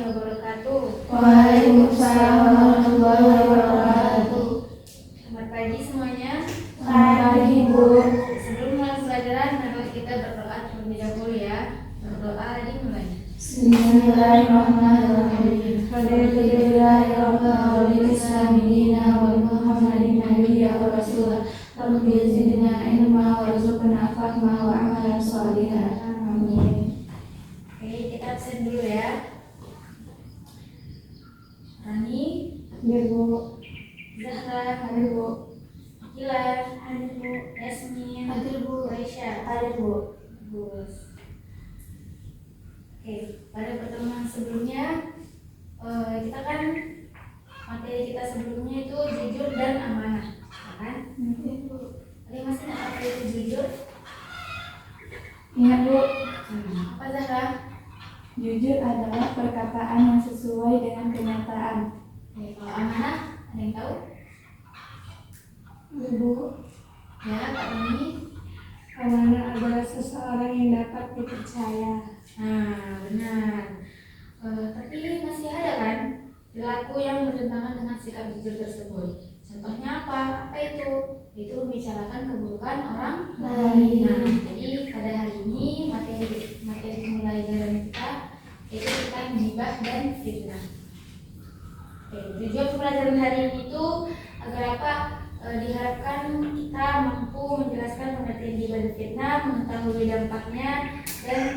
wabarakatuh. Waalaikumsalam warahmatullahi wabarakatuh. Selamat pagi semuanya. Selamat pagi, Bu. Sebelum mulai pelajaran, mari kita berdoa terlebih dahulu ya. Berdoa dimulai. Bismillahirrahmanirrahim. Alhamdulillahirabbil alamin. Bismillahirrahmanirrahim. Wa Muhammadin nabiyya wa rasulah. Rabbi zidna ilma warzuqna fahma wa amalan sholihan. Amin. Oke, kita absen dulu ya. Rani, Hadir, Bu. Zahra, Hadir, Bu. Gilan, hadir Bu. Yasmin, Hadir, Bu. Aisyah, Hadir, Bu. bagus. Oke, pada pertemuan sebelumnya kita kan materi kita sebelumnya itu jujur dan amanah, ya kan? Ada masih ingat apa itu jujur? Ingat, Bu. Apa Zahra? Jujur adalah perkataan yang sesuai dengan kenyataan. Oke, kalau amanah ada yang tahu? Bu, Ya, Kak Rani. amanah adalah seseorang yang dapat dipercaya. Nah, benar. Tapi masih ada kan perilaku yang bertentangan dengan sikap jujur tersebut. Contohnya apa? Apa itu? Itu membicarakan keburukan orang lain. Nah, jadi pada hari ini materi pembelajaran kita itu tentang gibah dan fitnah. Oke, tujuan pembelajaran hari ini itu agar apa? Diharapkan kita mampu menjelaskan pengertian gibah dan fitnah, mengetahui dampaknya, dan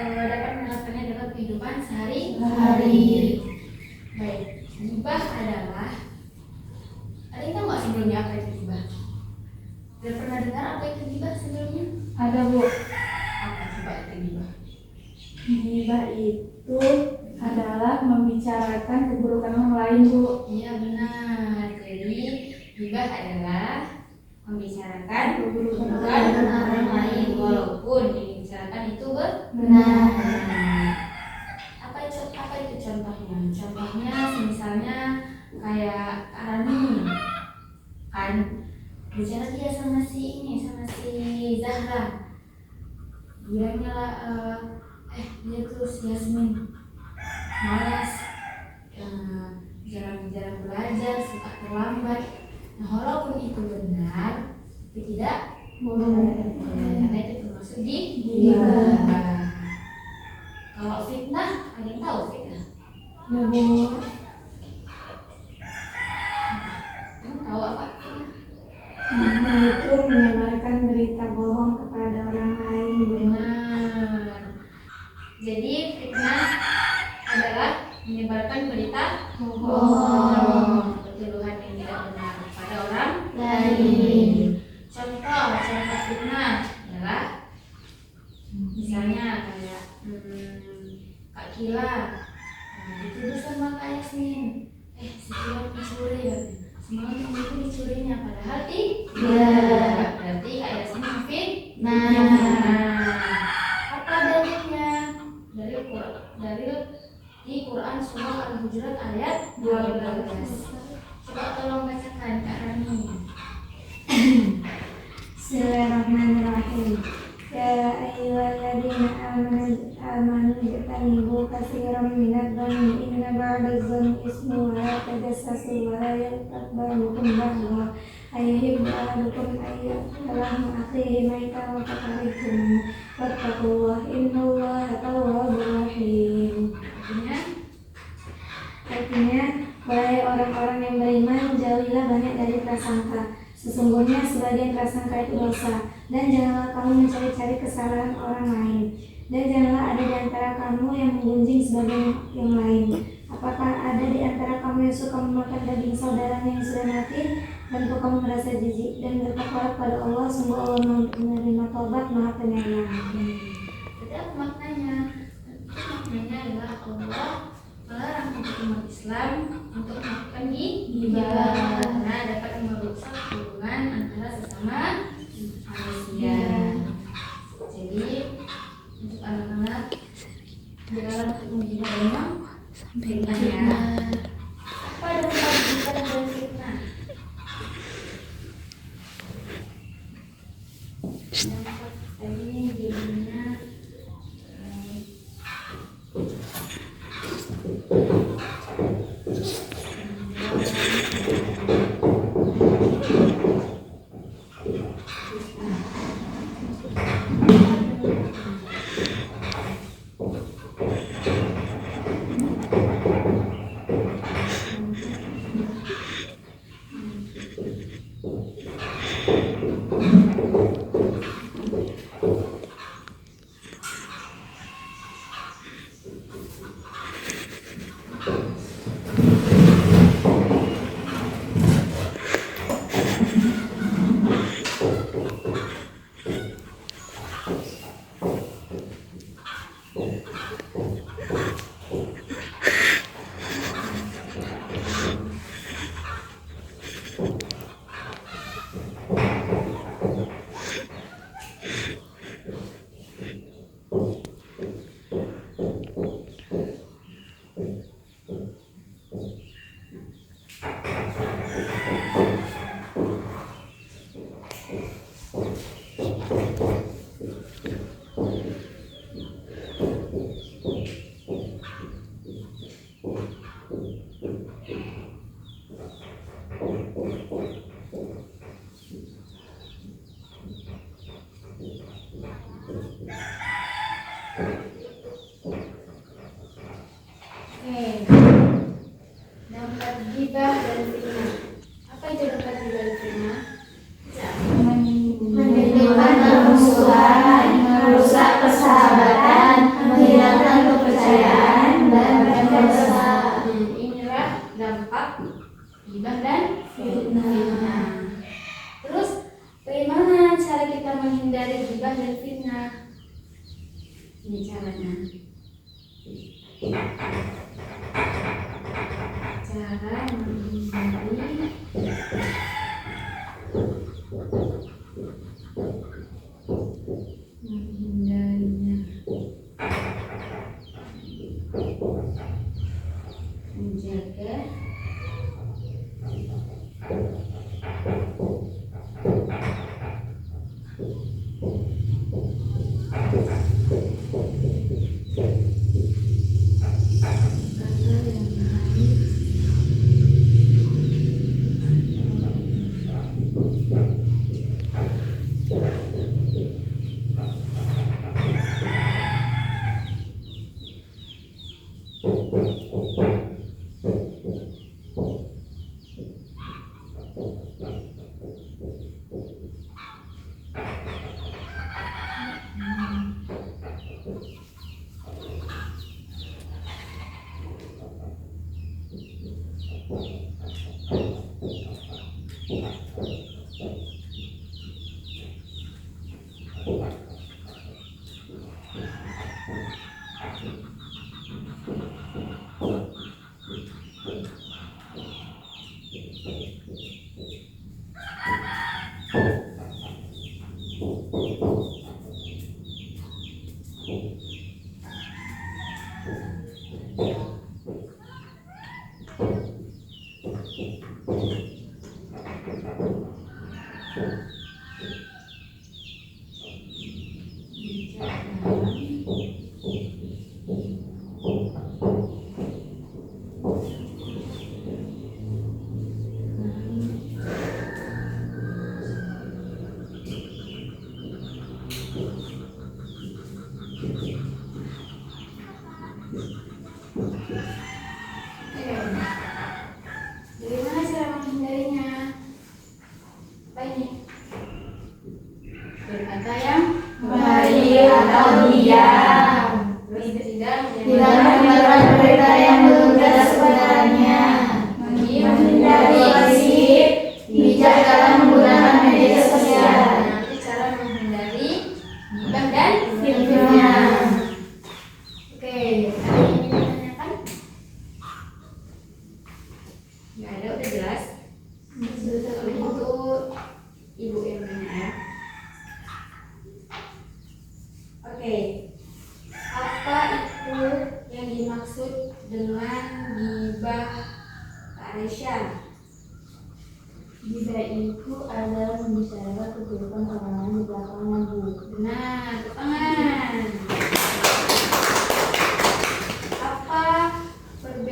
dapat menerapkannya dalam kehidupan sehari-hari. Baik, gibah adalah, ada yang tahu nggak sebelumnya apa itu gibah? Sudah pernah dengar apa itu gibah sebelumnya? Ada, Bu. Apa coba itu gibah? Gibah itu adalah membicarakan keburukan orang lain, Bu. Iya benar. Jadi gibah adalah membicarakan keburukan orang lain walaupun yang dibicarakan itu benar. Apa itu contohnya? Contohnya misalnya kayak Rani kan bicara dia sama si Zahra, bilangnya lah dia tuh si Yasmin malas, jarang belajar, suka terlambat. Nah, walaupun itu benar, itu tidak boleh, karena itu termasuk gibah. Kalau fitnah, ada yang tahu fitnah? Ya, Bu. Kamu tahu apa? Fitnah itu menyebarkan berita bohong kepada orang lain, Bu. Benar. Jadi fitnah adalah menyebarkan berita bohong, tuduhan yang tidak benar pada orang lain. Contoh fitnah adalah misalnya kayak Kak Kila dituduh sama Kak Yasmin, si Kila mencuri ya. Semalam itu dicurinya padahal tidak. Berarti Kak Yasmin fitnah. Apa dalilnya? Dalil di Quran surah Al-Hujurat ayat 12. Coba tolong bacakan Kak Rani. Bismillahirrahmanirrahim. Ya ayyuhalladzina amanu ijtanibu katsiran minadh-dhanni inna ba'dadh-dhanni ismun wa la tajassasu wa la yaghtab ba'dukum ba'dhan ayyuhibbu ahadukum ayyakula akhihi maytan wa fakarihtum wattaqullaha innallaha tawwabur rahim. Artinya, wahai orang-orang yang beriman, jauhilah banyak dari prasangka. Sesungguhnya sebagian prasangka itu dosa. Dan janganlah kamu mencari-cari kesalahan orang lain. Dan janganlah ada di antara kamu yang menggunjing sebagian yang lain. Apakah ada di antara kamu yang suka memakan daging saudaranya yang sudah mati? Dan kamu merasa jijik dan bertakwa kepada Allah. Sungguh Allah menerima taubat Maha Penyayang. Jadi apa maknanya? Maknanya adalah Allah melarang untuk umat Islam untuk melakukan gibah karena dapat merusak hubungan antara sesama manusia. Jadi untuk anak-anak jangan menggibah memang fitnah ya. Apa dampak gibah dan fitnah? Dampak tadi jadinya Dampak gibah dan fitnah. Apa itu dampak gibah dan fitnah? Menimbulkan permusuhan, merusak persahabatan, menghilangkan kepercayaan, dan berdosa. Inilah dampak gibah dan fitnah. Terus, bagaimana cara kita menghindari gibah dan fitnah? Ini caranya. Cara menghindarinya, menjaga bagaimana cara menghindarinya? Apa ini? Berkata yang baik atau diam, terus tidak tidak menyebarkan berita yang belum jelas sebenarnya, menghindari gosip, bijak dalam menggunakan media sosial. Nanti cara menghindari gibah dan Fitnah. Oke, ada yang ingin ditanyakan? Nggak ada, udah jelas. Kalau itu ibu yang nanya ya. Oke, apa itu yang dimaksud dengan gibah, Kak Aisyah? Gibah itu adalah membicarakan keburukan orang lain di belakangnya, Bu. Benar, tepuk tangan. Apa perbedaan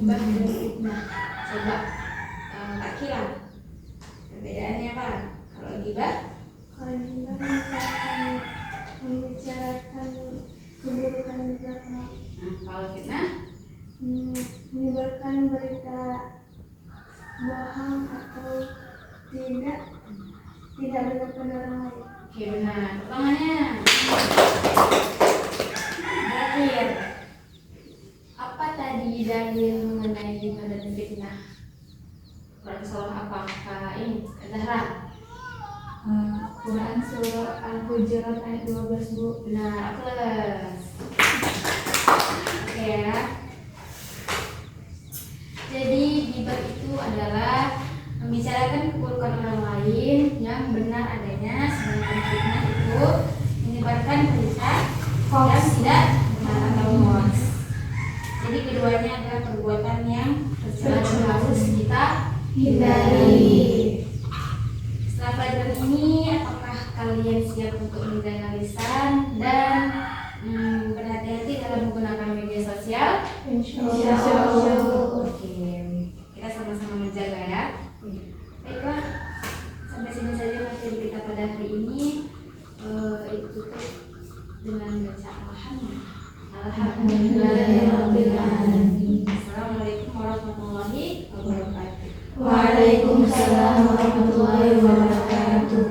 Gibah dan fitnah. Coba Kak Kila, perbedaannya apa? Kalau gibah, Kalau gibah membicarakan keburukan belakang, kalau fitnah, menyebarkan berita bohong atau tidak benar orang lain. oke benar. Pertanyaannya, terakhir, apa tadi dalil mengenai gibah dan fitnah? Berarti salah apa? Ini Zahra. Quran surah Al-Hujurat ayat 12 Bu. Benar, plus. Oke ya. Jadi gibah itu adalah membicarakan keburukan orang lain yang benar adanya, sedangkan fitnah itu menyebarkan berita yang tidak benar atau hoax. Jadi keduanya adalah perbuatan yang tercela dan harus kita hindari. Setelah pelajaran ini, apakah kalian siap untuk menjaga lisan dan berhati-hati dalam menggunakan media sosial? Insyaallah. Oke, kita sama-sama menjaga ya. Baiklah, sampai sini saja materi kita pada hari ini. Itu tutup dengan baca Alhamdulillahirobbilalamin. Assalamualaikum warahmatullahi wabarakatuh. Waalaikumsalam warahmatullahi wabarakatuh.